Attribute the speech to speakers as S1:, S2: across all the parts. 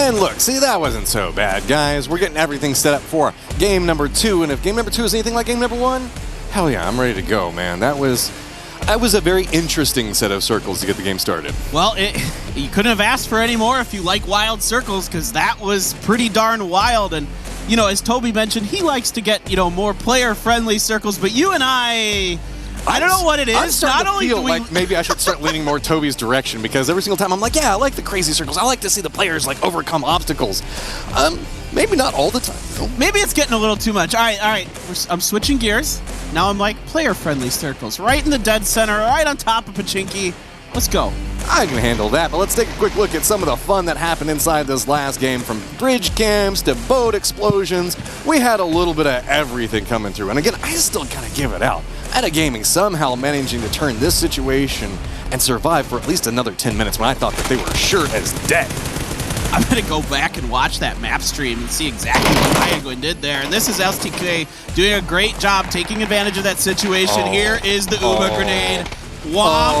S1: And look, see, that wasn't so bad, guys. We're getting everything set up for game number 2, and if game number 2 is anything like game number 1, hell yeah, I'm ready to go, man. That was a very interesting set of circles to get the game started.
S2: Well, you couldn't have asked for any more if you like wild circles, because that was pretty darn wild. And, you know, as Toby mentioned, he likes to get, you know, more player-friendly circles, but you and I don't know what it is.
S1: I'm starting to feel like maybe I should start leaning more Toby's direction, because every single time I'm like, yeah, I like the crazy circles. I like to see the players like overcome obstacles. Maybe not all the time, though.
S2: Maybe it's getting a little too much. All right. I'm switching gears. Now I'm like player-friendly circles, right in the dead center, right on top of Pachinki. Let's go.
S1: I can handle that, but let's take a quick look at some of the fun that happened inside this last game. From bridge camps to boat explosions, we had a little bit of everything coming through. And again, I still gotta give it out. Ada Gaming somehow managing to turn this situation and survive for at least another 10 minutes when I thought that they were sure as dead.
S2: I'm going to go back and watch that map stream and see exactly what Iagwin did there. And this is STK doing a great job taking advantage of that situation. Here is the Uma grenade. Womp,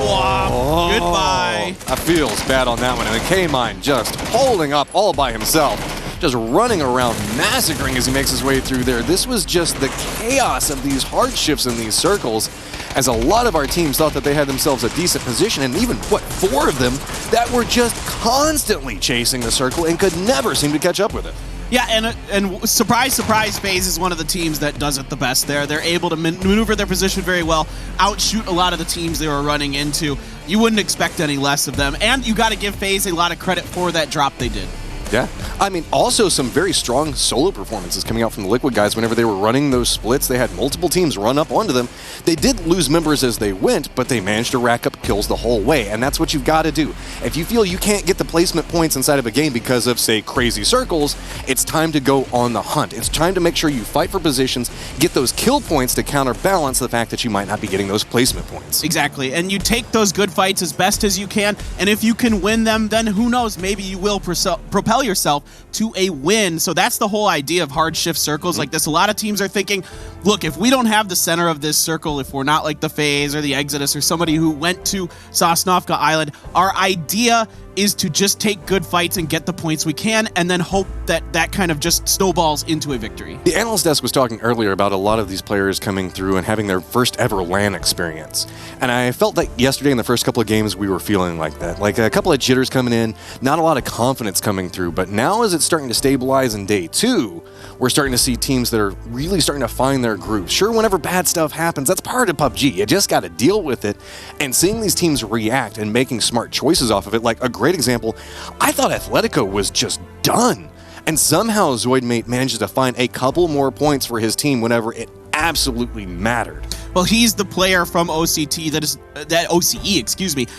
S2: womp, goodbye.
S1: I feels bad on that one. And the K-Mine just holding up all by himself. Just running around, massacring as he makes his way through there. This was just the chaos of these hard shifts in these circles, as a lot of our teams thought that they had themselves a decent position, and even, 4 of them that were just constantly chasing the circle and could never seem to catch up with it.
S2: Yeah, and surprise, FaZe is one of the teams that does it the best there. They're able to maneuver their position very well, outshoot a lot of the teams they were running into. You wouldn't expect any less of them, and you got to give FaZe a lot of credit for that drop they did.
S1: Yeah, I mean, also some very strong solo performances coming out from the Liquid guys. Whenever they were running those splits, they had multiple teams run up onto them. They did lose members as they went, but they managed to rack up kills the whole way, and that's what you've got to do. If you feel you can't get the placement points inside of a game because of, say, crazy circles, it's time to go on the hunt. It's time to make sure you fight for positions, get those kill points to counterbalance the fact that you might not be getting those placement points.
S2: Exactly, and you take those good fights as best as you can, and if you can win them, then who knows, maybe you will propel yourself to a win. So that's the whole idea of hard shift circles like this. A lot of teams are thinking, look, if we don't have the center of this circle, if we're not like the FaZe or the Exodus or somebody who went to Sosnovka Island, our idea is to just take good fights and get the points we can, and then hope that that kind of just snowballs into a victory.
S1: The analyst desk was talking earlier about a lot of these players coming through and having their first ever LAN experience. And I felt like yesterday in the first couple of games we were feeling like that. Like a couple of jitters coming in, not a lot of confidence coming through. But now as it's starting to stabilize in day 2, we're starting to see teams that are really starting to find their groove. Sure, whenever bad stuff happens, that's part of PUBG. You just got to deal with it. And seeing these teams react and making smart choices off of it, like a great example, I thought Atletico was just done. And somehow Zoidmate manages to find a couple more points for his team whenever it absolutely mattered.
S2: Well, he's the player from OCE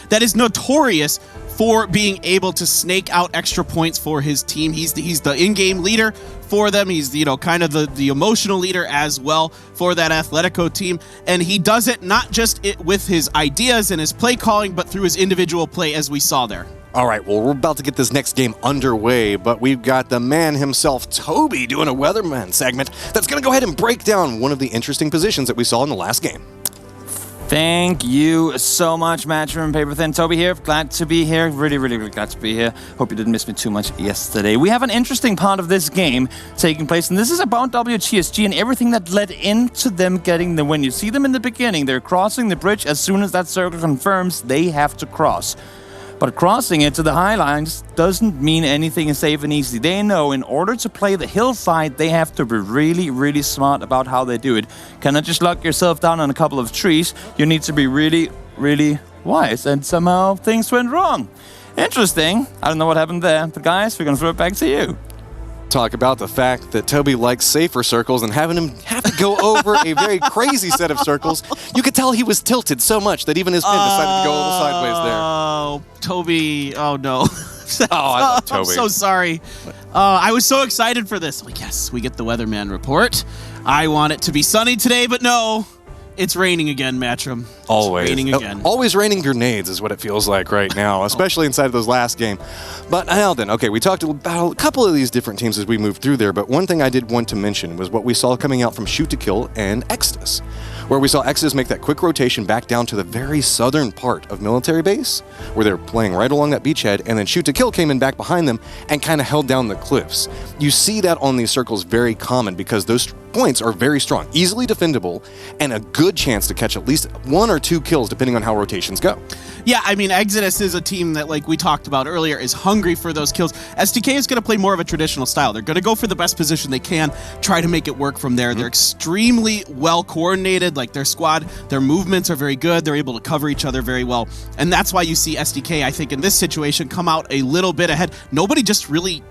S2: that is notorious for being able to snake out extra points for his team. He's the in-game leader for them. He's, you know, kind of the emotional leader as well for that Atletico team. And he does it not just with his ideas and his play calling, but through his individual play, as we saw there.
S1: All right, well, we're about to get this next game underway, but we've got the man himself, Toby, doing a Weatherman segment that's going to go ahead and break down one of the interesting positions that we saw in the last game.
S3: Thank you so much, Matcher and Paperthin. Toby here, glad to be here. Really glad to be here. Hope you didn't miss me too much yesterday. We have an interesting part of this game taking place, and this is about WGSG and everything that led into them getting the win. You see them in the beginning. They're crossing the bridge. As soon as that circle confirms, they have to cross. But crossing it to the high lines doesn't mean anything is safe and easy. They know in order to play the hillside, they have to be really smart about how they do it. Cannot just lock yourself down on a couple of trees. You need to be really wise. And somehow things went wrong. Interesting. I don't know what happened there. But guys, we're going to throw it back to you.
S1: Talk about the fact that Toby likes safer circles and having him have to go over a very crazy set of circles. You could tell he was tilted so much that even his pin decided to go a little sideways there.
S2: Oh, Toby. Oh, no.
S1: I love Toby.
S2: I'm so sorry. I was so excited for this. Like, yes, we get the weatherman report. I want it to be sunny today, but no. It's raining again, Matcham.
S1: Always.
S2: It's raining again.
S1: Always raining grenades is what it feels like right now, especially inside of those last game. But now then, okay, we talked about a couple of these different teams as we moved through there, but one thing I did want to mention was what we saw coming out from Shoot to Kill and Exodus. where we saw Exodus make that quick rotation back down to the very southern part of military base, where they're playing right along that beachhead, and then Shoot to Kill came in back behind them and kind of held down the cliffs. You see that on these circles very common because those points are very strong, easily defendable, and a good chance to catch at least 1 or 2 kills depending on how rotations go.
S2: Yeah, I mean, Exodus is a team that, like we talked about earlier, is hungry for those kills. STK is going to play more of a traditional style. They're going to go for the best position they can, try to make it work from there. They're extremely well coordinated. Like, their squad, their movements are very good. They're able to cover each other very well. And that's why you see STK, I think, in this situation, come out a little bit ahead. Nobody just really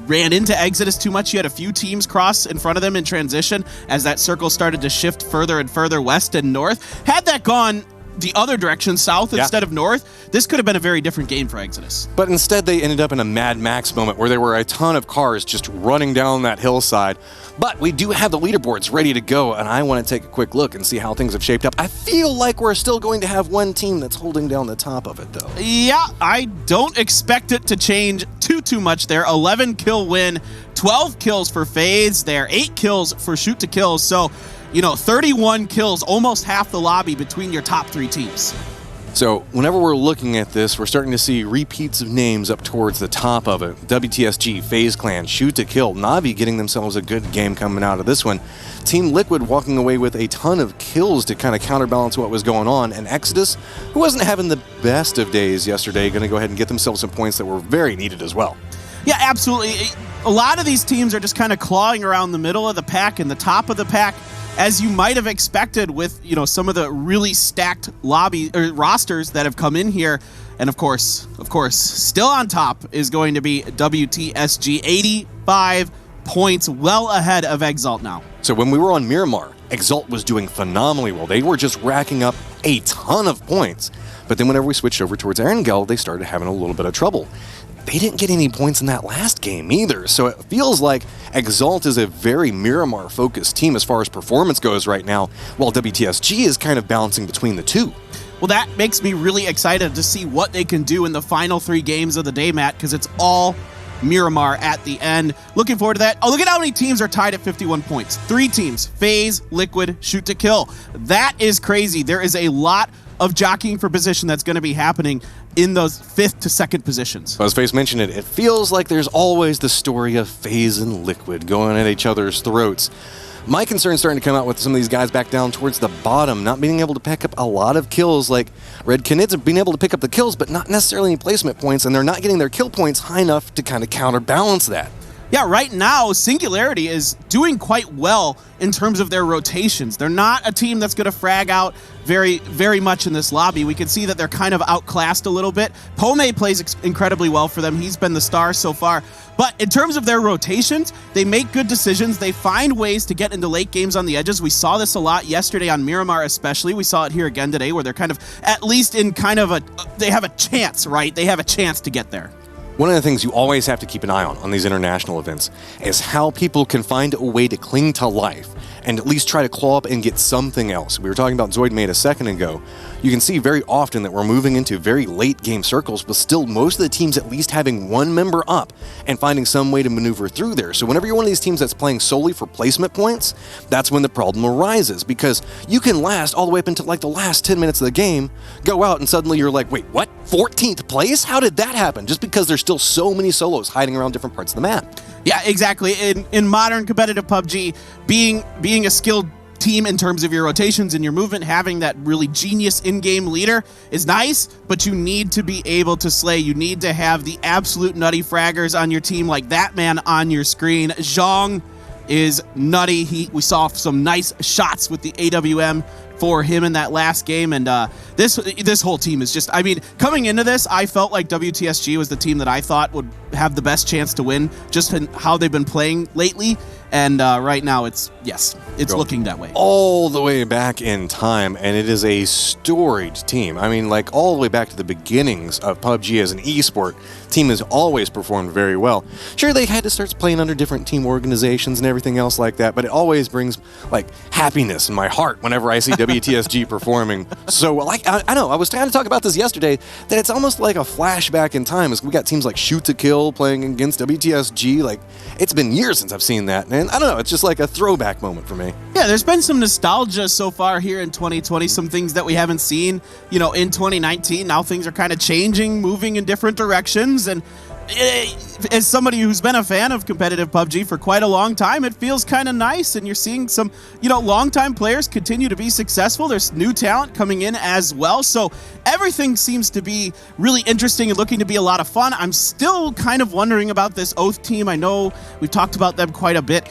S2: ran into Exodus too much. You had a few teams cross in front of them in transition as that circle started to shift further and further west and north. Had that gone the other direction, south instead of north, this could have been a very different game for Exodus.
S1: But instead, they ended up in a Mad Max moment where there were a ton of cars just running down that hillside. But we do have the leaderboards ready to go, and I want to take a quick look and see how things have shaped up. I feel like we're still going to have one team that's holding down the top of it, though.
S2: Yeah, I don't expect it to change too much there. 11 kill win, 12 kills for FaZe there, 8 kills for Shoot to Kill. So, 31 kills, almost half the lobby between your top 3 teams.
S1: So whenever we're looking at this, we're starting to see repeats of names up towards the top of it. WTSG, FaZe Clan, Shoot to Kill, Na'Vi getting themselves a good game coming out of this one. Team Liquid walking away with a ton of kills to kind of counterbalance what was going on. And Exodus, who wasn't having the best of days yesterday, going to go ahead and get themselves some points that were very needed as well.
S2: Yeah, absolutely. A lot of these teams are just kind of clawing around the middle of the pack and the top of the pack, as you might have expected with, some of the really stacked rosters that have come in here. And of course, still on top is going to be WTSG, 85 points, well ahead of Exalt now.
S1: So when we were on Miramar, Exalt was doing phenomenally well. They were just racking up a ton of points. But then whenever we switched over towards Erangel, they started having a little bit of trouble. They didn't get any points in that last game either, so it feels like Exalt is a very Miramar-focused team as far as performance goes right now, while WTSG is kind of balancing between the two.
S2: Well, that makes me really excited to see what they can do in the final 3 games of the day, Matt, because it's all Miramar at the end. Looking forward to that. Oh, look at how many teams are tied at 51 points. 3 teams, FaZe, Liquid, Shoot to Kill. That is crazy. There is a lot of jockeying for position that's going to be happening in those 5th to 2nd positions.
S1: As FaZe mentioned it feels like there's always the story of FaZe and Liquid going at each other's throats. My concern is starting to come out with some of these guys back down towards the bottom, not being able to pick up a lot of kills. Like Red Canids have been able to pick up the kills, but not necessarily any placement points, and they're not getting their kill points high enough to kind of counterbalance that.
S2: Yeah, right now, Singularity is doing quite well in terms of their rotations. They're not a team that's going to frag out very, very much in this lobby. We can see that they're kind of outclassed a little bit. Pome plays incredibly well for them. He's been the star so far. But in terms of their rotations, they make good decisions. They find ways to get into late games on the edges. We saw this a lot yesterday on Miramar especially. We saw it here again today where they're kind of, at least in kind of they have a chance, right? They have a chance to get there.
S1: One of the things you always have to keep an eye on these international events is how people can find a way to cling to life and at least try to claw up and get something else. We were talking about Zoidmate a second ago. You can see very often that we're moving into very late game circles, but still most of the teams at least having one member up and finding some way to maneuver through there. So whenever you're one of these teams that's playing solely for placement points, that's when the problem arises, because you can last all the way up until like the last 10 minutes of the game, go out and suddenly you're like, wait, what? 14th place? How did that happen? Just because there's still so many solos hiding around different parts of the map.
S2: Yeah, exactly. In modern competitive PUBG, being a skilled team in terms of your rotations and your movement, having that really genius in-game leader is nice, but you need to be able to slay. You need to have the absolute nutty fraggers on your team, like that man on your screen. Zhong is nutty. We saw some nice shots with the AWM for him in that last game, and this whole team is just, coming into this, I felt like WTSG was the team that I thought would have the best chance to win, just in how they've been playing lately, and right now it's looking that way.
S1: All the way back in time, and it is a storied team. Like all the way back to the beginnings of PUBG as an esport, team has always performed very well. Sure, they had to start playing under different team organizations and everything else like that, but it always brings like happiness in my heart whenever I see WTSG WTSG performing so well. I know, I was trying to talk about this yesterday, that it's almost like a flashback in time as we got teams like Shoot to Kill playing against WTSG. Like, it's been years since I've seen that, and I don't know, it's just like a throwback moment for me.
S2: Yeah, there's been some nostalgia so far here in 2020, some things that we haven't seen, in 2019. Now things are kind of changing, moving in different directions, and as somebody who's been a fan of competitive PUBG for quite a long time, it feels kind of nice, and you're seeing some, longtime players continue to be successful. There's new talent coming in as well, so everything seems to be really interesting and looking to be a lot of fun. I'm still kind of wondering about this Oath team. I know we've talked about them quite a bit,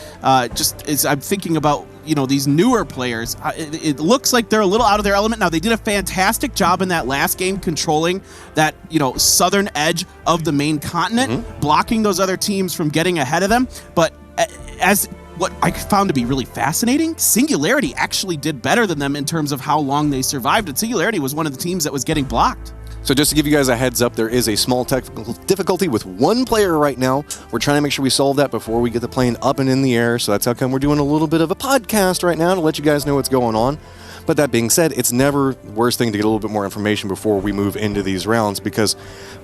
S2: just as I'm thinking about these newer players. It looks like they're a little out of their element. Now, they did a fantastic job in that last game controlling that, southern edge of the main continent, blocking those other teams from getting ahead of them. But as what I found to be really fascinating, Singularity actually did better than them in terms of how long they survived. And Singularity was one of the teams that was getting blocked.
S1: So just to give you guys a heads up, there is a small technical difficulty with one player right now. We're trying to make sure we solve that before we get the plane up and in the air. So that's how come we're doing a little bit of a podcast right now to let you guys know what's going on. But that being said, it's never the worst thing to get a little bit more information before we move into these rounds, because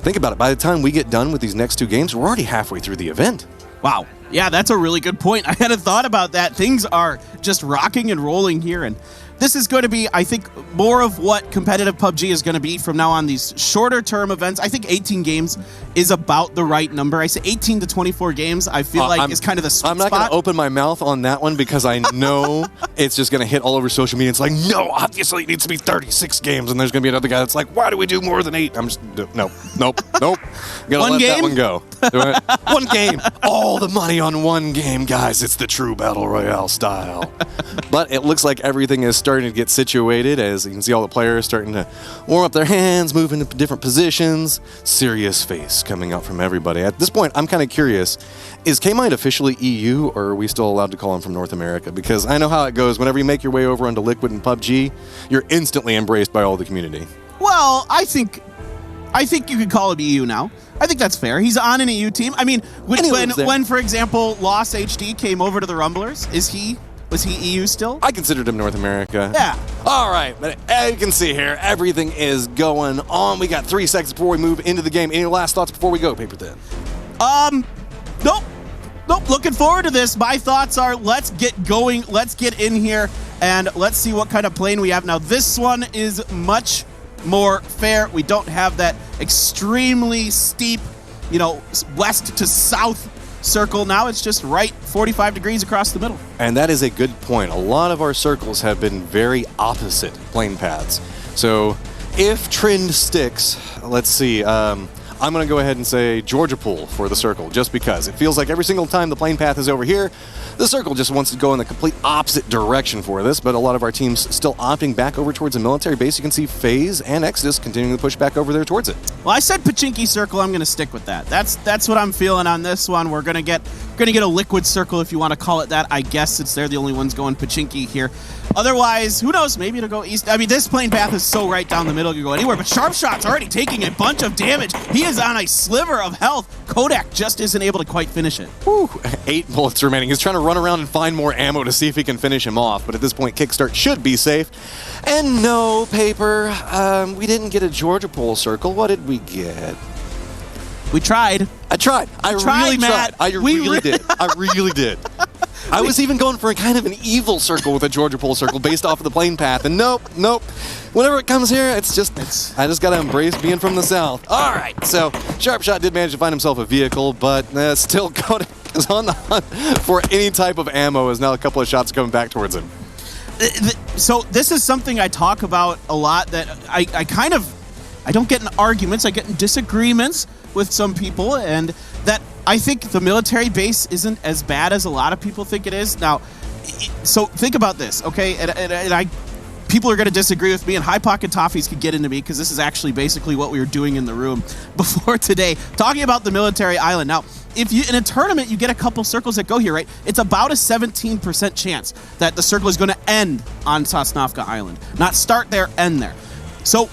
S1: think about it, by the time we get done with these next two games, we're already halfway through the event.
S2: Wow. Yeah, that's a really good point. I hadn't thought about that. Things are just rocking and rolling here, and this is going to be, I think, more of what competitive PUBG is going to be from now on, these shorter term events. I think 18 games is about the right number. I say 18 to 24 games, I feel like is kind of the sweet spot.
S1: I'm not going to open my mouth on that one because I know it's just going to hit all over social media. It's like, no, obviously it needs to be 36 games. And there's going to be another guy that's like, why do we do more than 8? I'm just, nope. Gotta let that one go. One game. All the money on one game, guys. It's the true Battle Royale style. But it looks like everything is starting to get situated, as you can see all the players starting to warm up their hands, move into different positions. Serious face coming out from everybody. At this point, I'm kind of curious, is K-Mind officially EU, or are we still allowed to call him from North America? Because I know how it goes. Whenever you make your way over onto Liquid and PUBG, you're instantly embraced by all the community.
S2: Well, I think you could call him EU now. I think that's fair. He's on an EU team. I mean, when for example, Lost HD came over to the Rumblers, was he EU still?
S1: I considered him North America.
S2: Yeah.
S1: All right, but as you can see here, everything is going on. We got 3 seconds before we move into the game. Any last thoughts before we go, Paper Thin?
S2: Nope. Looking forward to this. My thoughts are, let's get going. Let's get in here, and let's see what kind of plane we have. Now, this one is much more fair. We don't have that extremely steep, west to south circle. Now it's just right 45 degrees across the middle.
S1: And that is a good point. A lot of our circles have been very opposite plane paths. So if trend sticks, let's see, I'm going to go ahead and say Georgia Pool for the circle, just because it feels like every single time the plane path is over here, the circle just wants to go in the complete opposite direction for this, but a lot of our teams still opting back over towards a military base. You can see FaZe and Exodus continuing to push back over there towards it.
S2: Well, I said Pachinki circle. I'm going to stick with that. That's what I'm feeling on this one. We're going to get a liquid circle, if you want to call it that, I guess, since they're the only ones going Pachinki here. Otherwise, who knows? Maybe it'll go east. I mean, this plane path is so right down the middle, you go anywhere. But Sharpshot's already taking a bunch of damage. He is on a sliver of health. Kodak just isn't able to quite finish it.
S1: Whew, 8 bullets remaining. He's trying to run around and find more ammo to see if he can finish him off. But at this point, Kickstart should be safe. And no, Paper, we didn't get a Georgia Pole circle. What did we get?
S2: We tried.
S1: I tried. I really tried. I really did. I really did. I was even going for a kind of an evil circle with a Georgia Pole circle based off of the plane path, and nope. Whenever it comes here, I just got to embrace being from the south. All right, so Sharpshot did manage to find himself a vehicle, but still Kodak is on the hunt for any type of ammo, as now a couple of shots coming back towards him.
S2: So this is something I talk about a lot, that I don't get in arguments, I get in disagreements with some people, and that I think the military base isn't as bad as a lot of people think it is. Now, so think about this, okay? And people are going to disagree with me, and High Pocket Toffees could get into me, because this is actually basically what we were doing in the room before today, talking about the military island. Now, if you in a tournament, you get a couple circles that go here, right? It's about a 17% chance that the circle is going to end on Sosnovka Island. Not start there, end there. So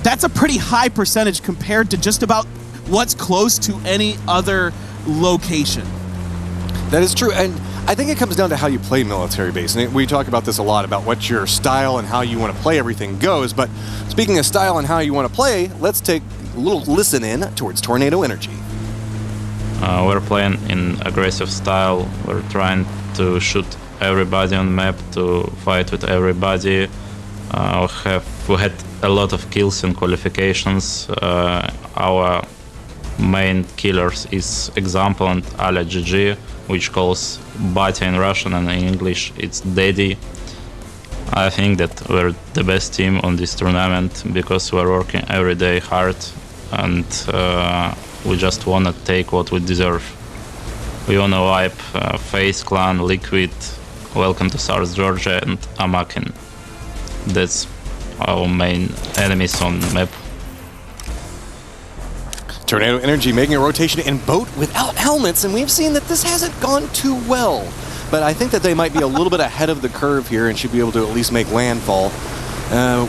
S2: that's a pretty high percentage compared to just about what's close to any other location.
S1: That is true, and I think it comes down to how you play military base. And we talk about this a lot, about what your style and how you want to play everything goes. But speaking of style and how you want to play, let's take a little listen in towards Tornado Energy.
S4: We're playing in aggressive style. We're trying to shoot everybody on the map, to fight with everybody. We had a lot of kills in qualifications. Our main killers is Example and Ala GG, which calls Batya in Russian, and in English it's Daddy. I think that we're the best team on this tournament because we're working every day hard, and we just want to take what we deserve. We want to wipe FaZe, Clan, Liquid, Welcome to South Georgia, and Amakin. That's our main enemies on the map.
S1: Tornado Energy making a rotation in boat without helmets, and we've seen that this hasn't gone too well. But I think that they might be a little bit ahead of the curve here and should be able to at least make landfall.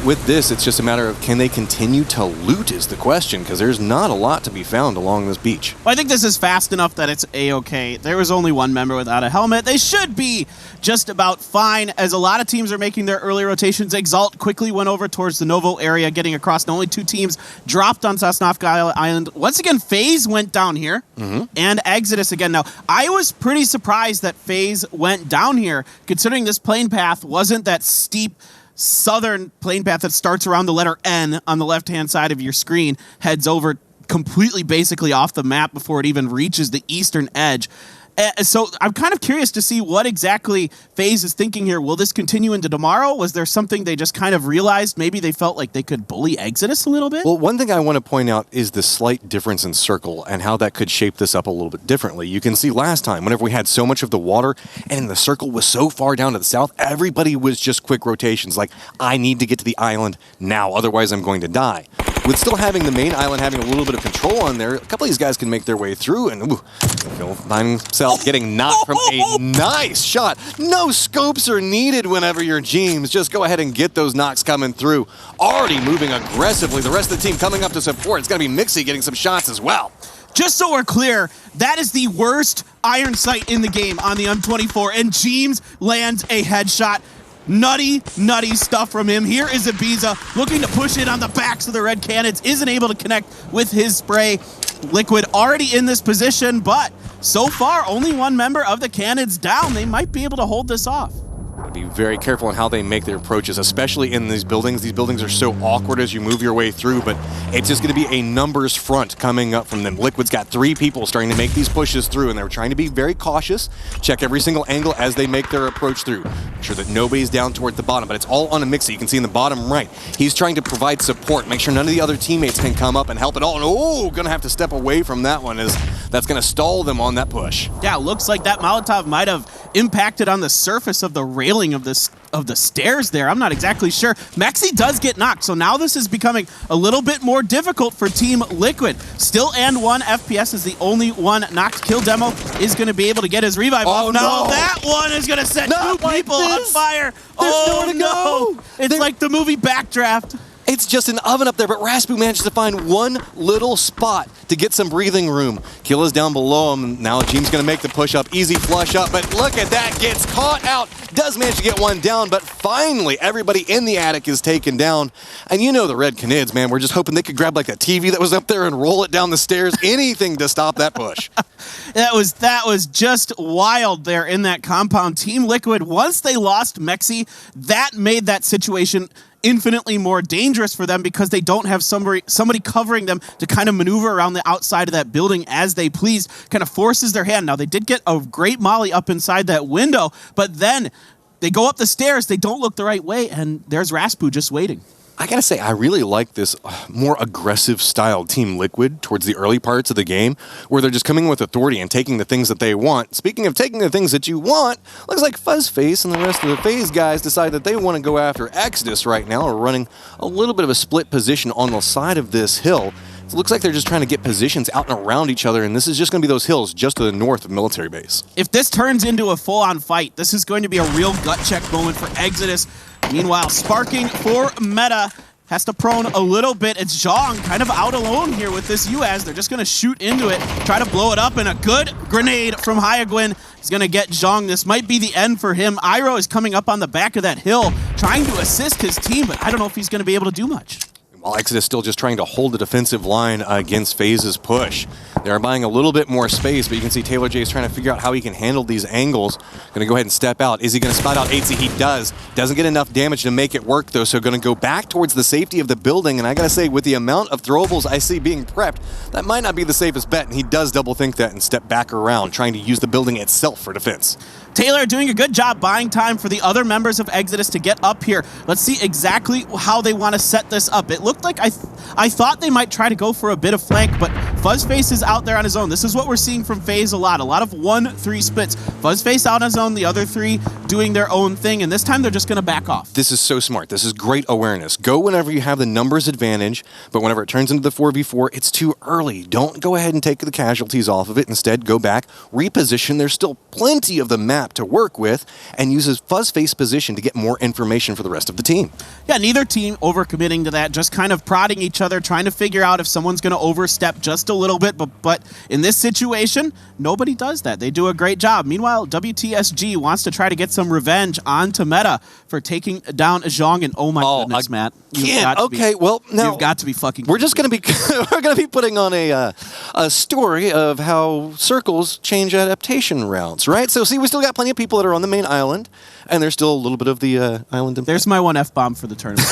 S1: With this, it's just a matter of can they continue to loot is the question, because there's not a lot to be found along this beach.
S2: Well, I think this is fast enough that it's A-okay. There was only one member without a helmet. They should be just about fine, as a lot of teams are making their early rotations. Exalt quickly went over towards the Novo area, getting across, and only 2 teams dropped on Sosnovka Island. Once again, FaZe went down here, and Exodus again. Now, I was pretty surprised that FaZe went down here, considering this plane path wasn't that steep southern plane path that starts around the letter N on the left-hand side of your screen, heads over completely basically off the map before it even reaches the eastern edge. So I'm kind of curious to see what exactly FaZe is thinking here. Will this continue into tomorrow? Was there something they just kind of realized? Maybe they felt like they could bully Exodus a little bit?
S1: Well, one thing I want to point out is the slight difference in circle and how that could shape this up a little bit differently. You can see last time, whenever we had so much of the water and the circle was so far down to the south, everybody was just quick rotations, like, I need to get to the island now, otherwise I'm going to die. With still having the main island having a little bit of control on there, a couple of these guys can make their way through, and he'll find himself getting knocked from a nice shot. No scopes are needed whenever you're Jeems. Just go ahead and get those knocks coming through. Already moving aggressively. The rest of the team coming up to support. It's going to be Mixie getting some shots as well.
S2: Just so we're clear, that is the worst iron sight in the game on the M24, and Jeems lands a headshot. Nutty stuff from him. Here is Ibiza looking to push in on the backs of the Red Cannons. Isn't able to connect with his spray. Liquid already in this position, but so far only one member of the Cannons down. They might be able to hold this off.
S1: Be very careful on how they make their approaches, especially in these buildings. These buildings are so awkward as you move your way through, but it's just going to be a numbers front coming up from them. Liquid's got 3 people starting to make these pushes through, and they're trying to be very cautious, check every single angle as they make their approach through. Make sure that nobody's down toward the bottom, but it's all on a Mixie. You can see in the bottom right, he's trying to provide support, make sure none of the other teammates can come up and help at all. And going to have to step away from that one, as that's going to stall them on that push.
S2: Yeah, looks like that Molotov might have impacted on the surface of the railing of the stairs there. I'm not exactly sure. Mexi does get knocked, so now this is becoming a little bit more difficult for Team Liquid. Still and 1 FPS is the only one knocked. Kill Demo is going to be able to get his revive off. Now that one is going to set 2 people on fire.
S1: There's
S2: no. It's like the movie Backdraft.
S1: It's just an oven up there, but Raspu managed to find one little spot to get some breathing room. Kill is down below him. Now Jeems going to make the push up. Easy flush up, but look at that. Gets caught out. Does manage to get one down, but finally everybody in the attic is taken down. And you know the Red Canids, man. We're just hoping they could grab like a TV that was up there and roll it down the stairs. Anything to stop that push.
S2: That was just wild there in that compound. Team Liquid, once they lost Mexi, that made that situation infinitely more dangerous for them because they don't have somebody covering them to kind of maneuver around the outside of that building as they please. Kind of forces their hand. Now, they did get a great molly up inside that window, but then they go up the stairs, they don't look the right way, and there's Raspu just waiting.
S1: I gotta say, I really like this more aggressive style Team Liquid towards the early parts of the game, where they're just coming with authority and taking the things that they want. Speaking of taking the things that you want, looks like Fuzzface and the rest of the FaZe guys decide that they want to go after Exodus right now. We're running a little bit of a split position on the side of this hill. It looks like they're just trying to get positions out and around each other, and this is just going to be those hills just to the north of Military Base.
S2: If this turns into a full-on fight, this is going to be a real gut check moment for Exodus. Meanwhile, sparking for Meta. has to prone a little bit. It's Zhang kind of out alone here with this UAZ. They're just going to shoot into it, try to blow it up, and a good grenade from Hyagwin is going to get Zhang. This might be the end for him. Iroh is coming up on the back of that hill, trying to assist his team, but I don't know if he's going to be able to do much.
S1: While Exodus still just trying to hold the defensive line against FaZe's push. They're buying a little bit more space, but you can see Taylor J is trying to figure out how he can handle these angles. Going to go ahead and step out. Is he going to spot out 8Z? He does. Doesn't get enough damage to make it work, though, so going to go back towards the safety of the building, and I got to say, with the amount of throwables I see being prepped, that might not be the safest bet, and he does double think that and step back around, trying to use the building itself for defense.
S2: Taylor doing a good job buying time for the other members of Exodus to get up here. Let's see exactly how they want to set this up. It looked like I thought they might try to go for a bit of flank, but Fuzzface is out there on his own. This is what we're seeing from FaZe a lot of 1-3 splits. Fuzzface out on his own, the other three doing their own thing, and this time they're just going to back off.
S1: This is so smart. This is great awareness. Go whenever you have the numbers advantage, but whenever it turns into the 4v4, it's too early. Don't go ahead and take the casualties off of it. Instead, go back, reposition. There's still plenty of the map to work with, and uses Fuzzface position to get more information for the rest of the team.
S2: Yeah, neither team overcommitting to that, just kind of prodding each other, trying to figure out if someone's going to overstep just a little bit, but in this situation, nobody does that. They do a great job. Meanwhile, WTSG wants to try to get some revenge onto Meta for taking down Zhang, and oh my goodness, Matt.
S1: Now
S2: you've got to be fucking.
S1: We're just going to be we're going to be putting on a story of how circles change adaptation routes, right? So see, we still got plenty of people that are on the main island, and there's still a little bit of the island.
S2: There's my one F-bomb for the tournament.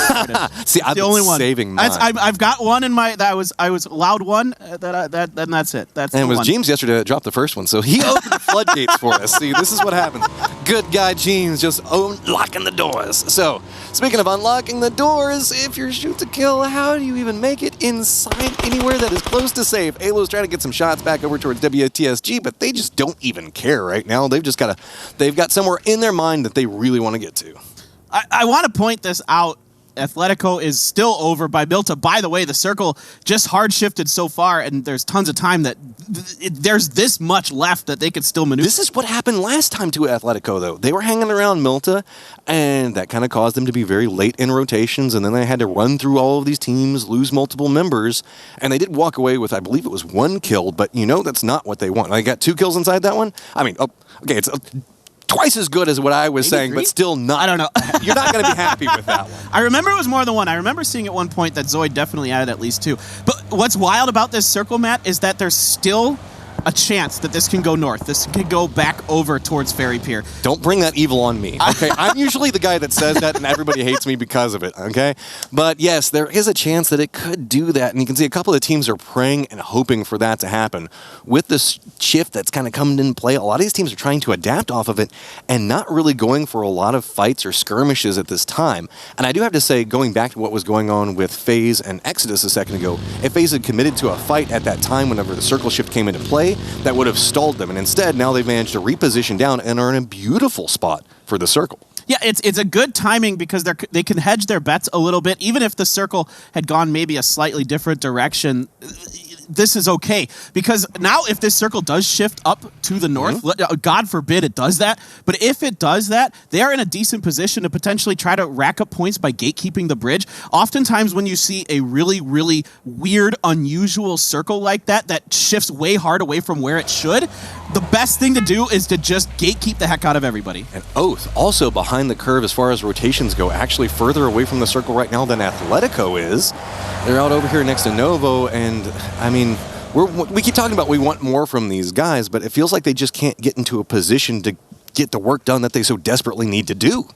S1: See, I've been saving mine.
S2: I've got one in my I was allowed one. And that's it. That's
S1: and
S2: the
S1: it was
S2: one.
S1: James yesterday that dropped the first one, so he opened the floodgates for us. See, this is what happens. Good guy James just unlocking the doors. So, speaking of unlocking the doors, if you're shoot to kill, how do you even make it inside anywhere that is close to safe? Alo's trying to get some shots back over towards WTSG, but they just don't even care right now. They've got somewhere in their mind that they really want to get to.
S2: I want to point this out. Atletico is still over by Milta. By the way, the circle just hard shifted so far, and there's tons of time that there's this much left that they could still maneuver.
S1: This is what happened last time to Atletico, though. They were hanging around Milta, and that kind of caused them to be very late in rotations, and then they had to run through all of these teams, lose multiple members, and they did walk away with, I believe it was 1 kill, but you know that's not what they want. They got 2 kills inside that one? I mean, okay, it's twice as good as what I was saying, but still not.
S2: I don't know.
S1: You're not going to be happy with that one.
S2: I remember it was more than 1. I remember seeing at one point that Zoid definitely added at least 2. But what's wild about this circle, Matt, is that there's still a chance that this can go north. This can go back over towards Ferry Pier.
S1: Don't bring that evil on me, okay? I'm usually the guy that says that and everybody hates me because of it, okay? But yes, there is a chance that it could do that, and you can see a couple of teams are praying and hoping for that to happen. With this shift that's kind of coming into play, a lot of these teams are trying to adapt off of it and not really going for a lot of fights or skirmishes at this time. And I do have to say, going back to what was going on with FaZe and Exodus a second ago, if FaZe had committed to a fight at that time whenever the circle shift came into play, that would have stalled them. And instead, now they've managed to reposition down and are in a beautiful spot for the circle.
S2: Yeah, it's a good timing because they can hedge their bets a little bit. Even if the circle had gone maybe a slightly different direction, this is okay. Because now if this circle does shift up to the north, God forbid it does that, but if it does that, they are in a decent position to potentially try to rack up points by gatekeeping the bridge. Oftentimes when you see a really, really weird, unusual circle like that shifts way hard away from where it should, the best thing to do is to just gatekeep the heck out of everybody.
S1: And Oath, also behind the curve as far as rotations go, actually further away from the circle right now than Atletico is. They're out over here next to Novo, and I mean, we keep talking about we want more from these guys, but it feels like they just can't get into a position to get the work done that they so desperately need to do.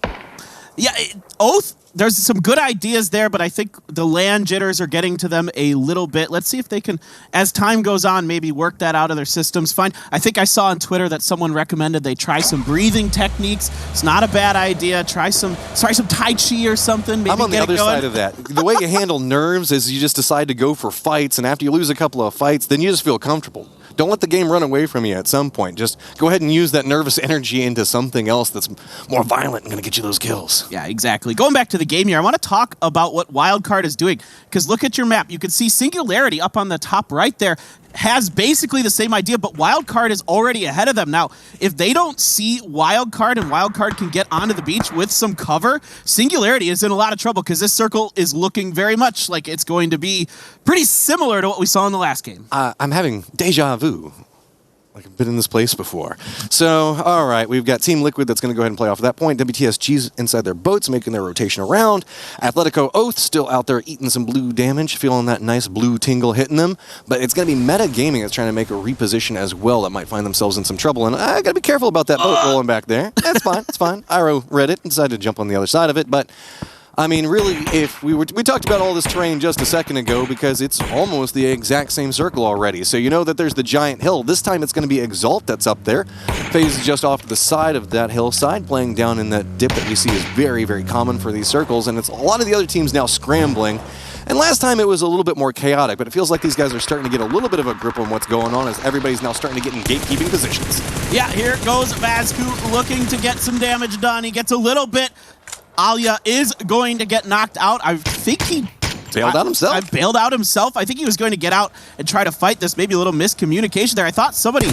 S2: Yeah, Oath, there's some good ideas there, but I think the land jitters are getting to them a little bit. Let's see if they can, as time goes on, maybe work that out of their systems. Fine. I think I saw on Twitter that someone recommended they try some breathing techniques. It's not a bad idea. Try some Tai Chi or something. Maybe
S1: I'm on the other side of that. The way you handle nerves is you just decide to go for fights, and after you lose a couple of fights, then you just feel comfortable. Don't let the game run away from you at some point. Just go ahead and use that nervous energy into something else that's more violent and going to get you those kills.
S2: Yeah, exactly. Going back to the game here, I want to talk about what Wildcard is doing, because look at your map. You can see Singularity up on the top right there. has basically the same idea, but Wildcard is already ahead of them. Now, if they don't see Wildcard and Wildcard can get onto the beach with some cover, Singularity is in a lot of trouble because this circle is looking very much like it's going to be pretty similar to what we saw in the last game.
S1: I'm having deja vu. Like I've been in this place before. So, all right, we've got Team Liquid that's going to go ahead and play off of that point. WTSG's inside their boats, making their rotation around. Atletico Oath still out there eating some blue damage, feeling that nice blue tingle hitting them. But it's going to be Meta Gaming that's trying to make a reposition as well that might find themselves in some trouble. And I got to be careful about that boat rolling back there. That's fine, it's fine. Iro read it and decided to jump on the other side of it. But I mean, really, if we talked about all this terrain just a second ago because it's almost the exact same circle already. So you know that there's the giant hill. This time it's going to be Exalt that's up there. FaZe is just off to the side of that hillside, playing down in that dip that we see is very, very common for these circles. And it's a lot of the other teams now scrambling. And last time it was a little bit more chaotic, but it feels like these guys are starting to get a little bit of a grip on what's going on as everybody's now starting to get in gatekeeping positions.
S2: Yeah, here goes Vazku looking to get some damage done. He gets a little bit. Alia is going to get knocked out. I think he
S1: bailed out himself.
S2: I bailed out himself. I think he was going to get out and try to fight this. Maybe a little miscommunication there. I thought somebody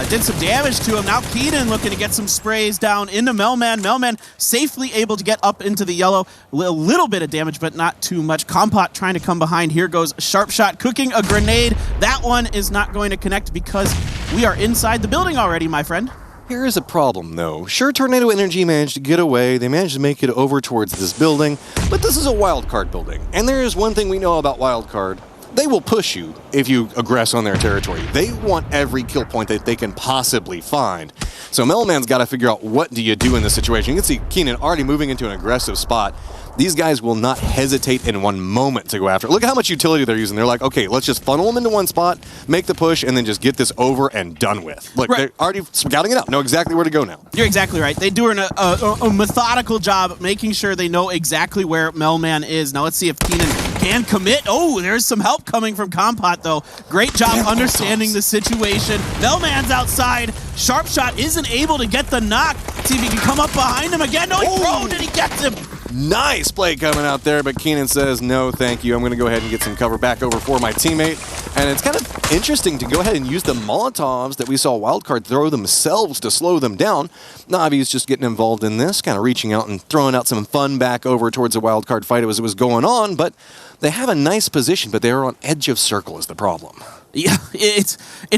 S2: did some damage to him. Now Keenan looking to get some sprays down into Melman. Melman safely able to get up into the yellow. A little bit of damage, but not too much. Kompot trying to come behind. Here goes Sharp Shot cooking a grenade. That one is not going to connect because we are inside the building already, my friend.
S1: Here is a problem, though. Sure, Tornado Energy managed to get away. They managed to make it over towards this building, but this is a wildcard building. And there is one thing we know about wildcard. They will push you if you aggress on their territory. They want every kill point that they can possibly find. So Melman's got to figure out what do you do in this situation. You can see Keenan already moving into an aggressive spot. These guys will not hesitate in one moment to go after it. Look at how much utility they're using. They're like, okay, let's just funnel them into one spot, make the push, and then just get this over and done with. Look, They're already scouting it out, know exactly where to go now.
S2: You're exactly right. They do a methodical job making sure they know exactly where Melman is. Now let's see if Keenan can commit. Oh, there's some help coming from Kompot, though. Great job understanding the situation. Melman's outside. Sharp Shot isn't able to get the knock. See if he can come up behind him again. No, did he get him?
S1: Nice play coming out there, but Keenan says, no, thank you. I'm going to go ahead and get some cover back over for my teammate. And it's kind of interesting to go ahead and use the Molotovs that we saw Wildcard throw themselves to slow them down. Navi's just getting involved in this, kind of reaching out and throwing out some fun back over towards the Wildcard fight as it was going on, but they have a nice position, but they're on edge of circle is the problem.
S2: Yeah, it's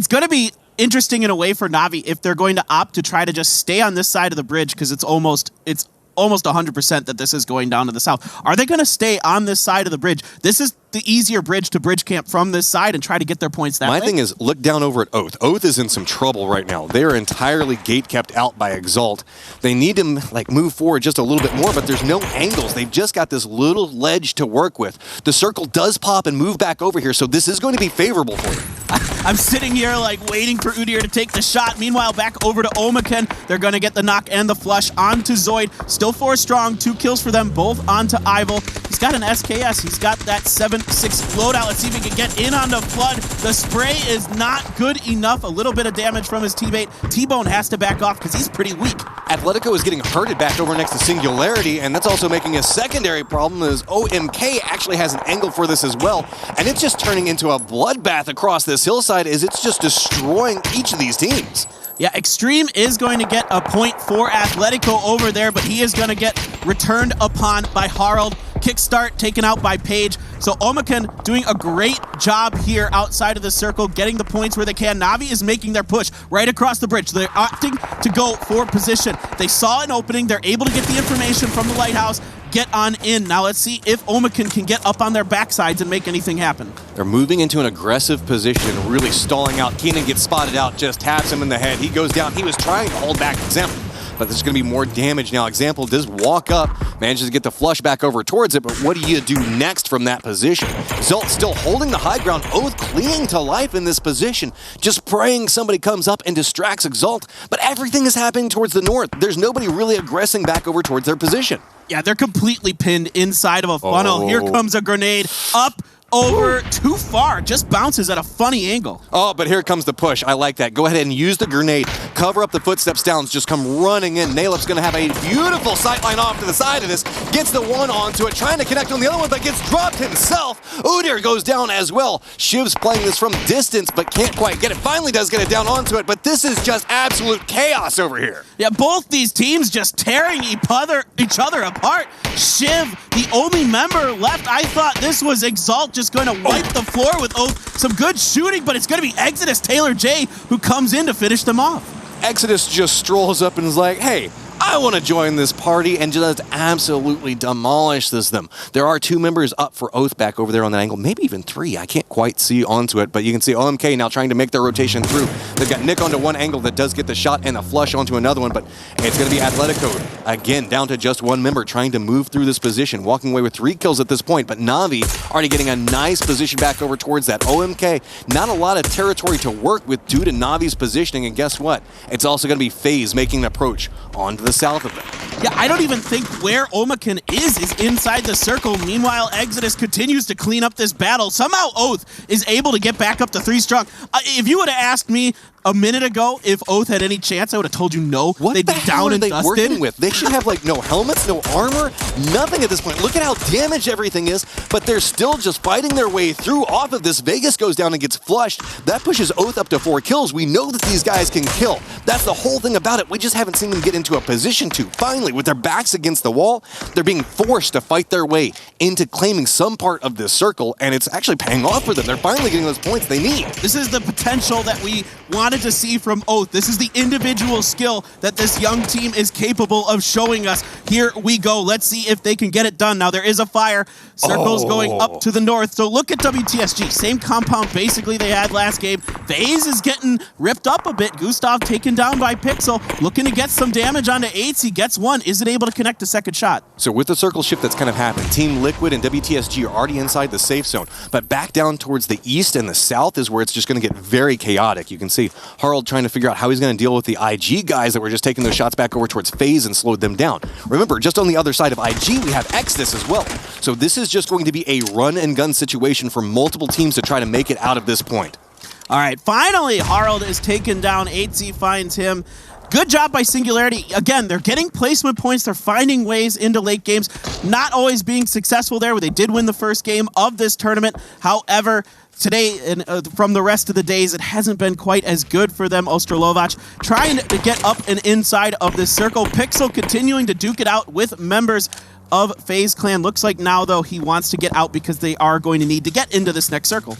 S2: going to be interesting in a way for Navi if they're going to opt to try to just stay on this side of the bridge because it's almost 100% that this is going down to the south. Are they going to stay on this side of the bridge? This is the easier bridge to bridge camp from this side and try to get their points that way.
S1: My thing is, look down over at Oath. Oath is in some trouble right now. They are entirely gate kept out by Exalt. They need to move forward just a little bit more, but there's no angles. They've just got this little ledge to work with. The circle does pop and move back over here, so this is going to be favorable for them.
S2: I'm sitting here waiting for Udyr to take the shot. Meanwhile, back over to Omaken. They're going to get the knock and the flush onto Zoid. Still 4 strong, 2 kills for them, both onto Ival. He's got an SKS. He's got that 7.6 loadout. Let's see if he can get in on the flood. The spray is not good enough. A little bit of damage from his teammate. T-Bone has to back off because he's pretty weak.
S1: Atletico is getting hurted back over next to Singularity, and that's also making a secondary problem as OMK actually has an angle for this as well, and it's just turning into a bloodbath across this hillside as it's just destroying each of these teams.
S2: Yeah, Extreme is going to get a point for Atletico over there, but he is going to get returned upon by Harald. Kickstart taken out by Page. So Omaken doing a great job here outside of the circle, getting the points where they can. Navi is making their push right across the bridge. They're opting to go for position. They saw an opening. They're able to get the information from the lighthouse, get on in. Now let's see if Omaken can get up on their backsides and make anything happen.
S1: They're moving into an aggressive position, really stalling out. Keenan gets spotted out, just taps him in the head. He goes down. He was trying to hold back Example, but there's going to be more damage now. Example does walk up, manages to get the flush back over towards it, but what do you do next from that position? Zolt still holding the high ground, Oath clinging to life in this position, just praying somebody comes up and distracts Exalt, but everything is happening towards the north. There's nobody really aggressing back over towards their position.
S2: Yeah, they're completely pinned inside of a funnel. Here comes a grenade up. over too far. Just bounces at a funny angle.
S1: Oh, but here comes the push. I like that. Go ahead and use the grenade. Cover up the footsteps downs. Just come running in. Nailup's going to have a beautiful sightline off to the side of this. Gets the one onto it. Trying to connect on the other one, but gets dropped himself. Udyr goes down as well. Shiv's playing this from distance, but can't quite get it. Finally does get it down onto it, but this is just absolute chaos over here.
S2: Yeah, both these teams just tearing each other apart. Shiv, the only member left. I thought this was Exalt just going to wipe the floor with some good shooting, but it's going to be Exodus Taylor J who comes in to finish them off.
S1: Exodus just strolls up and is like, hey, I want to join this party, and just absolutely demolishes them. There are 2 members up for Oath back over there on that angle, maybe even 3. I can't quite see onto it, but you can see OMK now trying to make their rotation through. They've got Nick onto one angle that does get the shot and a flush onto another one, but it's going to be Atletico again down to just 1 member trying to move through this position, walking away with 3 kills at this point, but Na'Vi already getting a nice position back over towards that. OMK, not a lot of territory to work with due to Na'Vi's positioning, and guess what? It's also going to be FaZe making an approach onto the south of them.
S2: Yeah, I don't even think where Omakan is inside the circle. Meanwhile, Exodus continues to clean up this battle. Somehow Oath is able to get back up to 3 strong. If you would have asked me a minute ago if Oath had any chance, I would have told you no.
S1: What
S2: They'd
S1: the
S2: be
S1: hell
S2: down
S1: are
S2: and
S1: they
S2: dusted.
S1: working with? They should have like no helmets, no armor, nothing at this point. Look at how damaged everything is, but they're still just fighting their way through off of this. Vegas goes down and gets flushed. That pushes Oath up to 4 kills. We know that these guys can kill. That's the whole thing about it. We just haven't seen them get into a position to. Finally, with their backs against the wall, they're being forced to fight their way into claiming some part of this circle, and it's actually paying off for them. They're finally getting those points they need.
S2: This is the potential that we wanted to see from Oath. This is the individual skill that this young team is capable of showing us. Here we go. Let's see if they can get it done. Now, there is a fire. Circle's going up to the north. So look at WTSG. Same compound basically they had last game. FaZe is getting ripped up a bit. Gustav taken down by Pixel. Looking to get some damage onto 8s. He gets one. Isn't able to connect a second shot.
S1: So with the circle shift that's kind of happened, Team Liquid and WTSG are already inside the safe zone, but back down towards the east and the south is where it's just going to get very chaotic. You can see Harald trying to figure out how he's going to deal with the IG guys that were just taking those shots back over towards FaZe and slowed them down. Remember, just on the other side of IG, we have Exodus as well. So this is just going to be a run and gun situation for multiple teams to try to make it out of this point.
S2: All right, finally, Harald is taken down. 8Z finds him. Good job by Singularity. Again, they're getting placement points. They're finding ways into late games. Not always being successful there, where they did win the first game of this tournament. However, today and from the rest of the days, it hasn't been quite as good for them. Ostrolovac trying to get up and inside of this circle. Pixel continuing to duke it out with members of FaZe Clan. Looks like now, though, he wants to get out because they are going to need to get into this next circle.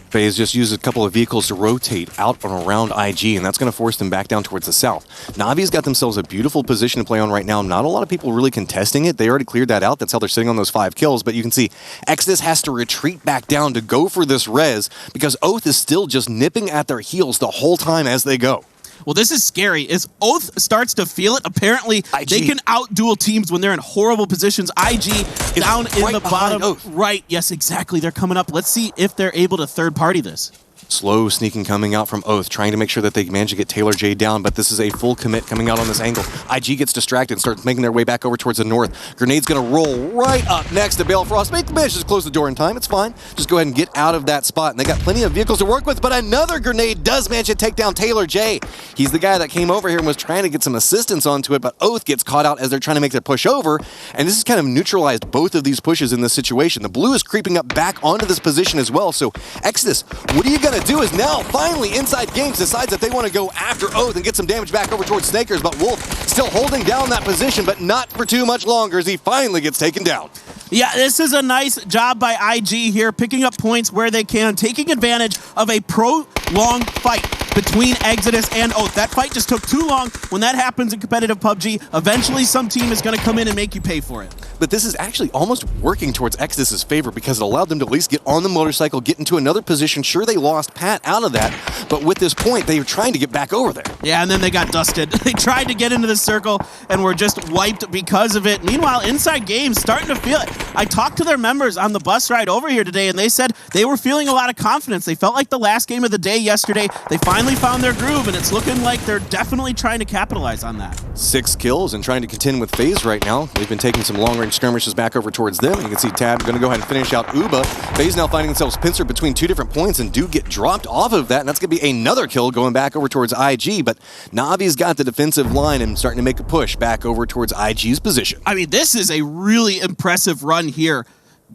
S1: FaZe just used a couple of vehicles to rotate out and around IG, and that's going to force them back down towards the south. Navi's got themselves a beautiful position to play on right now. Not a lot of people really contesting it. They already cleared that out. That's how they're sitting on those 5 kills, but you can see Exodus has to retreat back down to go for this res because Oath is still just nipping at their heels the whole time as they go.
S2: Well, this is scary. As Oath starts to feel it, apparently
S1: IG.
S2: they can out-duel teams when they're in horrible positions. IG down in
S1: right
S2: the bottom
S1: Oath.
S2: right. Yes, exactly. They're coming up. Let's see if they're able to third-party this.
S1: Slow sneaking coming out from Oath, trying to make sure that they manage to get Taylor J down, but this is a full commit coming out on this angle. IG gets distracted and starts making their way back over towards the north. Grenade's going to roll right up next to Balefrost. Make the manage to close the door in time. It's fine. Just go ahead and get out of that spot. And they got plenty of vehicles to work with, but another grenade does manage to take down Taylor J. He's the guy that came over here and was trying to get some assistance onto it, but Oath gets caught out as they're trying to make their push over, and this has kind of neutralized both of these pushes in this situation. The blue is creeping up back onto this position as well, so Exodus, what are you going to do is now finally Inside Games decides that they want to go after Oath and get some damage back over towards Snakers, but Wolf still holding down that position, but not for too much longer as he finally gets taken down.
S2: Yeah, this is a nice job by IG here, picking up points where they can, taking advantage of a prolonged fight between Exodus and Oath. That fight just took too long. When that happens in competitive PUBG, eventually some team is going to come in and make you pay for it.
S1: But this is actually almost working towards Exodus's favor because it allowed them to at least get on the motorcycle, get into another position. Sure, they lost Pat out of that, but with this point, they were trying to get back over there.
S2: Yeah, and then they got dusted. They tried to get into the circle and were just wiped because of it. Meanwhile, Inside Games starting to feel it. I talked to their members on the bus ride over here today, and they said they were feeling a lot of confidence. They felt like the last game of the day Bay yesterday. They finally found their groove, and it's looking like they're definitely trying to capitalize on that.
S1: 6 kills and trying to contend with FaZe right now. They've been taking some long-range skirmishes back over towards them. You can see Tab going to go ahead and finish out Uba. FaZe now finding themselves pincered between 2 different points and do get dropped off of that, and that's going to be another kill going back over towards IG, but Navi's got the defensive line and starting to make a push back over towards IG's position.
S2: I mean, this is a really impressive run here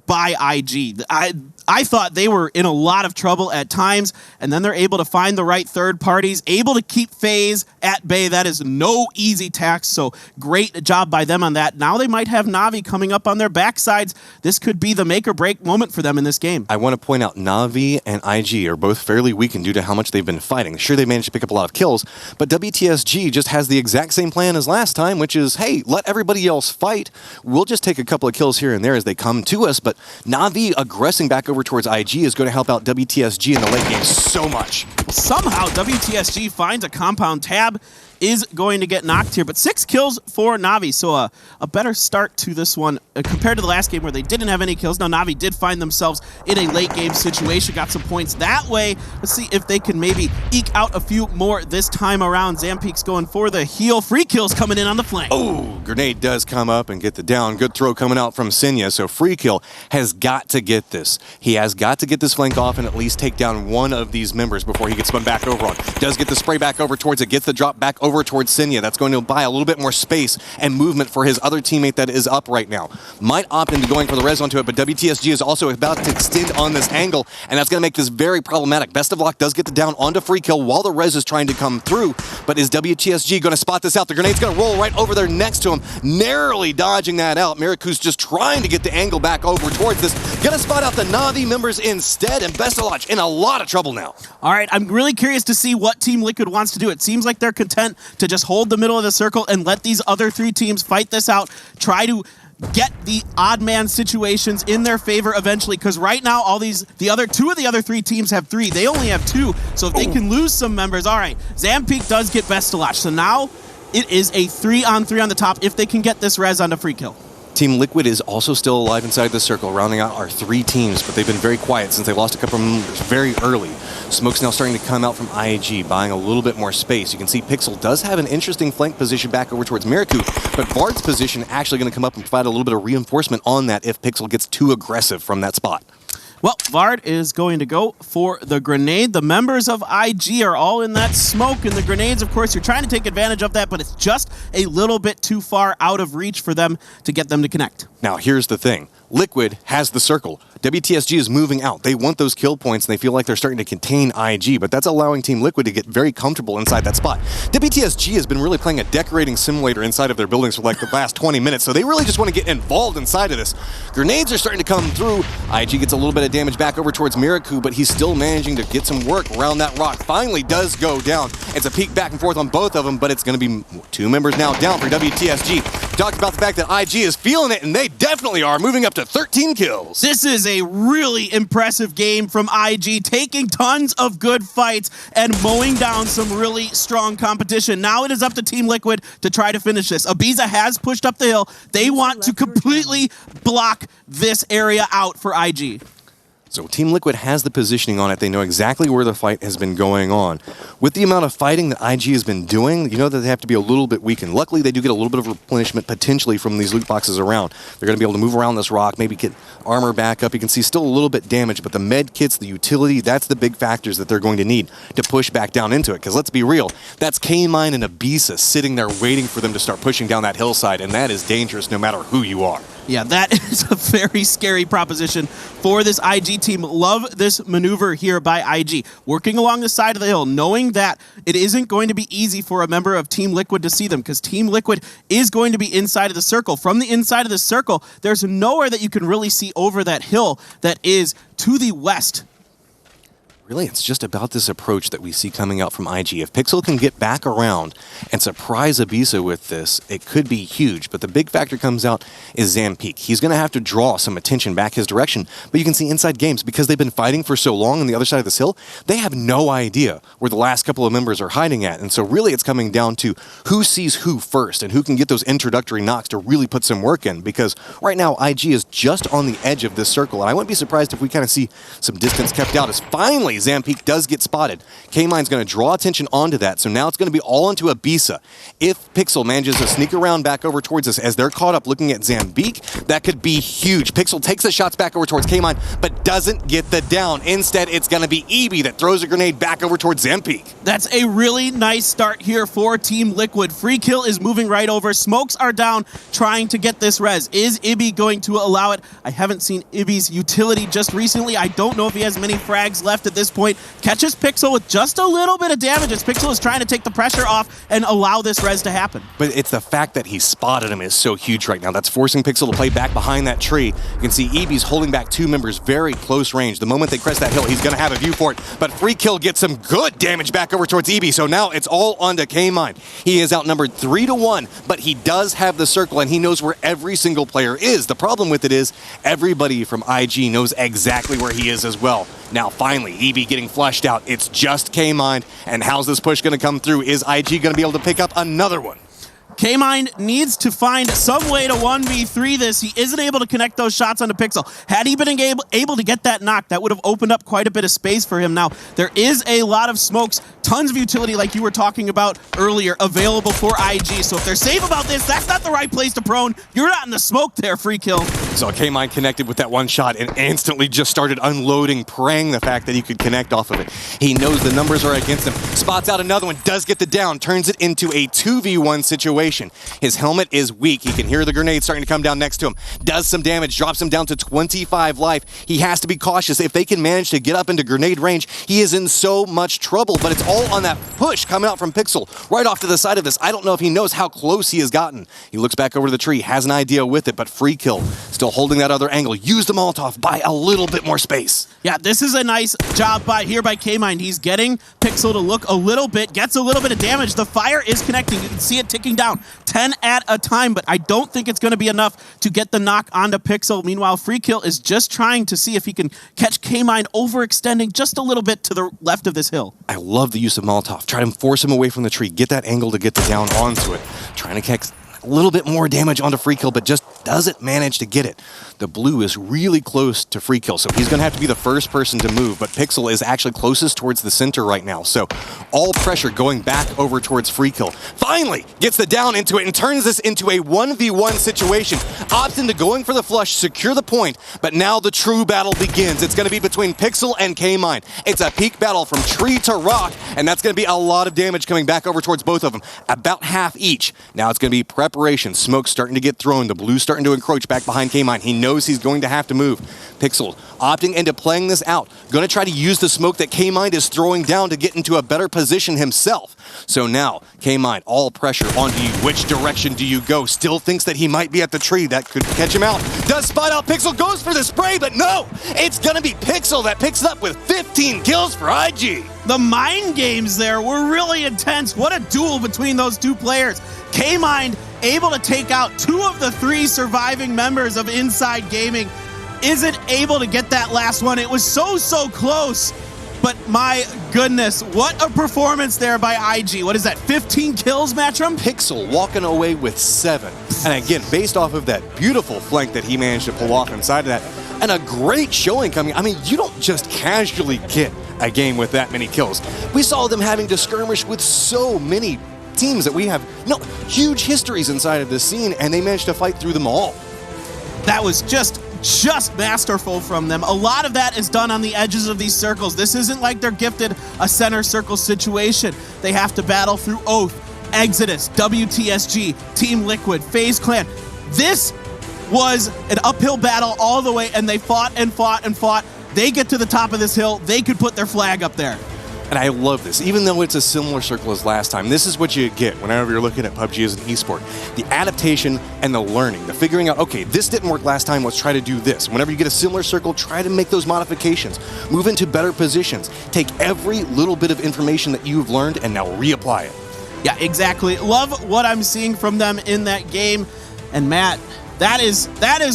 S2: by IG. I thought they were in a lot of trouble at times, and then they're able to find the right third parties, able to keep FaZe at bay. That is no easy task, so great job by them on that. Now they might have Na'Vi coming up on their backsides. This could be the make or break moment for them in this game.
S1: I want to point out Na'Vi and IG are both fairly weakened due to how much they've been fighting. Sure, they managed to pick up a lot of kills, but WTSG just has the exact same plan as last time, which is, hey, let everybody else fight. We'll just take a couple of kills here and there as they come to us, but Na'Vi aggressing back over towards IG is going to help out WTSG in the late game so much.
S2: Somehow WTSG finds a compound. Tab is going to get knocked here, but 6 kills for Na'Vi, so a better start to this one compared to the last game where they didn't have any kills. Now Na'Vi did find themselves in a late game situation, got some points that way. Let's see if they can maybe eke out a few more this time around. Zampeak's going for the heal. Free kills coming in on the flank.
S1: Oh, grenade does come up and get the down. Good throw coming out from Senya, so Free Kill has got to get this. He has got to get this flank off and at least take down one of these members before he gets spun back over on. Does get the spray back over towards it, gets the drop back over towards Senya. That's going to buy a little bit more space and movement for his other teammate that is up right now. Might opt into going for the res onto it, but WTSG is also about to extend on this angle, and that's going to make this very problematic. Best of Luck does get the down onto Free Kill while the res is trying to come through, but is WTSG going to spot this out? The grenade's going to roll right over there next to him, narrowly dodging that out. Miraku's just trying to get the angle back over towards this. Going to spot out the Na'Vi members instead, and Best of Luck in a lot of trouble now.
S2: All right, I'm really curious to see what Team Liquid wants to do. It seems like they're content to just hold the middle of the circle and let these other 3 teams fight this out, try to get the odd man situations in their favor eventually, because right now two of the other 3 teams have 3. They only have 2, so if they can lose some members. All right, Zampeak does get Best to Watch, so now it is a 3-on-3 on the top if they can get this res onto Free Kill.
S1: Team Liquid is also still alive inside the circle, rounding out our 3 teams, but they've been very quiet since they lost a couple of members very early. Smoke's now starting to come out from IG, buying a little bit more space. You can see Pixel does have an interesting flank position back over towards Miraku, but Vard's position actually going to come up and provide a little bit of reinforcement on that if Pixel gets too aggressive from that spot.
S2: Well, Vard is going to go for the grenade. The members of IG are all in that smoke, and the grenades, of course, you're trying to take advantage of that, but it's just a little bit too far out of reach for them to get them to connect.
S1: Now, here's the thing. Liquid has the circle. WTSG is moving out. They want those kill points, and they feel like they're starting to contain IG, but that's allowing Team Liquid to get very comfortable inside that spot. WTSG has been really playing a decorating simulator inside of their buildings for like the last 20 minutes, so they really just want to get involved inside of this. Grenades are starting to come through. IG gets a little bit of damage back over towards Miraku, but he's still managing to get some work around that rock. Finally does go down. It's a peek back and forth on both of them, but it's going to be 2 members now down for WTSG. Talked about the fact that IG is feeling it, and they definitely are, moving up to 13 kills.
S2: This is a really impressive game from IG, taking tons of good fights and mowing down some really strong competition. Now it is up to Team Liquid to try to finish this. Ibiza has pushed up the hill. They want to completely block this area out for IG.
S1: So Team Liquid has the positioning on it. They know exactly where the fight has been going on. With the amount of fighting that IG has been doing, you know that they have to be a little bit weakened. Luckily, they do get a little bit of replenishment potentially from these loot boxes around. They're going to be able to move around this rock, maybe get armor back up. You can see still a little bit damaged, but the med kits, the utility, that's the big factors that they're going to need to push back down into it. Because let's be real, that's K-Mine and Ibiza sitting there waiting for them to start pushing down that hillside, and that is dangerous no matter who you are.
S2: Yeah, that is a very scary proposition for this IG team. Love this maneuver here by IG. Working along the side of the hill, knowing that it isn't going to be easy for a member of Team Liquid to see them, because Team Liquid is going to be inside of the circle. From the inside of the circle, there's nowhere that you can really see over that hill that is to the west.
S1: Really, it's just about this approach that we see coming out from IG. If Pixel can get back around and surprise Ibiza with this, it could be huge. But the big factor comes out is Zampeak. He's going to have to draw some attention back his direction. But you can see inside games, because they've been fighting for so long on the other side of this hill, they have no idea where the last couple of members are hiding at. And so really it's coming down to who sees who first and who can get those introductory knocks to really put some work in. Because right now, IG is just on the edge of this circle. And I wouldn't be surprised if we kind of see some distance kept out as finally Zampeak does get spotted. K-Mine's going to draw attention onto that, so now it's going to be all into Ibisa. If Pixel manages to sneak around back over towards us as they're caught up looking at Zambeak, that could be huge. Pixel takes the shots back over towards K-Mine, but doesn't get the down. Instead, it's going to be EB that throws a grenade back over towards Zampeak.
S2: That's a really nice start here for Team Liquid. Free Kill is moving right over. Smokes are down, trying to get this res. Is Ibby going to allow it? I haven't seen Ibby's utility just recently. I don't know if he has many frags left at this point. Catches Pixel with just a little bit of damage as Pixel is trying to take the pressure off and allow this res to happen.
S1: But it's the fact that he spotted him is so huge right now. That's forcing Pixel to play back behind that tree. You can see EB's holding back two members very close range. The moment they crest that hill, he's going to have a view for it. But Free Kill gets some good damage back over towards EB. So now it's all onto K-Mine. He is outnumbered 3-1, but he does have the circle and he knows where every single player is. The problem with it is everybody from IG knows exactly where he is as well. Now finally, EB getting flushed out. It's just K-Mine. And how's this push going to come through? Is IG going to be able to pick up another one?
S2: K-Mine needs to find some way to 1v3 this. He isn't able to connect those shots onto Pixel. Had he been able to get that knock, that would have opened up quite a bit of space for him. Now, there is a lot of smokes, tons of utility like you were talking about earlier, available for IG. So if they're safe about this, that's not the right place to prone. You're not in the smoke there, Free Kill.
S1: So K-Mine connected with that one shot and instantly just started unloading, praying the fact that he could connect off of it. He knows the numbers are against him. Spots out another one, does get the down, turns it into a 2v1 situation. His helmet is weak. He can hear the grenade starting to come down next to him. Does some damage, drops him down to 25 life. He has to be cautious. If they can manage to get up into grenade range, he is in so much trouble, but it's all on that push coming out from Pixel right off to the side of this. I don't know if he knows how close he has gotten. He looks back over to the tree, has an idea with it, but Free Kill still holding that other angle. Use the Molotov, buy a little bit more space.
S2: Yeah, this is a nice job by K-Mine. He's getting Pixel to look a little bit, gets a little bit of damage. The fire is connecting. You can see it ticking down. 10 at a time, but I don't think it's going to be enough to get the knock onto Pixel. Meanwhile, Free Kill is just trying to see if he can catch K-Mine overextending just a little bit to the left of this hill.
S1: I love the use of Molotov. Try to force him away from the tree. Get that angle to get the down onto it. Trying to catch a little bit more damage onto Free Kill, but just doesn't manage to get it. The blue is really close to Free Kill, so he's going to have to be the first person to move, but Pixel is actually closest towards the center right now, so all pressure going back over towards Free Kill. Finally gets the down into it and turns this into a 1v1 situation. Opts into going for the flush, secure the point, but now the true battle begins. It's going to be between Pixel and K-Mine. It's a peak battle from tree to rock, and that's going to be a lot of damage coming back over towards both of them, about half each. Now it's going to be preparation. Smoke starting to get thrown. The blue starting to encroach back behind K-Mine. He knows he's going to have to move. Pixel opting into playing this out. Going to try to use the smoke that K-Mine is throwing down to get into a better position himself. So now, K-Mine, all pressure onto you. Which direction do you go? Still thinks that he might be at the tree. That could catch him out. Does spot out. Pixel goes for the spray, but no! It's going to be Pixel that picks it up with 15 kills for IG.
S2: The mind games there were really intense. What a duel between those two players. K-Mine able to take out 2 of the 3 surviving members of Inside Gaming. Isn't able to get that last one. It was so close. But my goodness, what a performance there by IG. What is that, 15 kills, Matchroom?
S1: Pixel walking away with 7. And again, based off of that beautiful flank that he managed to pull off inside of that, and a great showing coming. I mean, you don't just casually get a game with that many kills. We saw them having to skirmish with so many teams that we have huge histories inside of this scene, and they managed to fight through them all.
S2: That was just masterful from them. A lot of that is done on the edges of these circles. This isn't like they're gifted a center circle situation. They have to battle through Oath, Exodus, WTSG, Team Liquid, FaZe Clan. This was an uphill battle all the way, and they fought and fought and fought. They get to the top of this hill. They could put their flag up there.
S1: And I love this. Even though it's a similar circle as last time, this is what you get whenever you're looking at PUBG as an esport. The adaptation and the learning, the figuring out, okay, this didn't work last time, let's try to do this. Whenever you get a similar circle, try to make those modifications. Move into better positions. Take every little bit of information that you've learned and now reapply it.
S2: Yeah, exactly. Love what I'm seeing from them in that game. And Matt, that is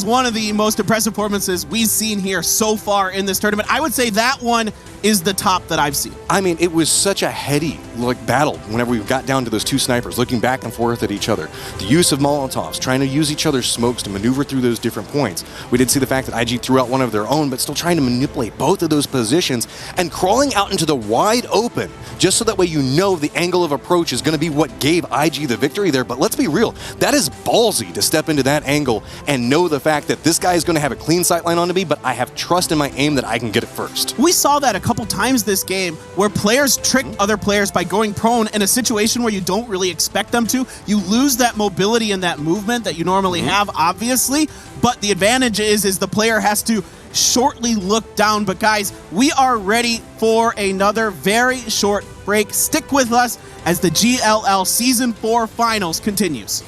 S2: one of the most impressive performances we've seen here so far in this tournament. I would say that one is the top that I've seen.
S1: I mean, it was such a heady battle whenever we got down to those two snipers looking back and forth at each other. The use of Molotovs, trying to use each other's smokes to maneuver through those different points. We did see the fact that IG threw out one of their own, but still trying to manipulate both of those positions and crawling out into the wide open, just so that way you know the angle of approach is going to be what gave IG the victory there. But let's be real, that is ballsy to step into that angle and know the fact that this guy is going to have a clean sightline onto me, but I have trust in my aim that I can get it first.
S2: We saw that a couple times this game where players tricked other players by going prone in a situation where you don't really expect them to. You lose that mobility and that movement that you normally have, obviously, but the advantage is the player has to shortly look down. But guys, we are ready for another very short break. Stick with us as the GLL Season 4 Finals continues.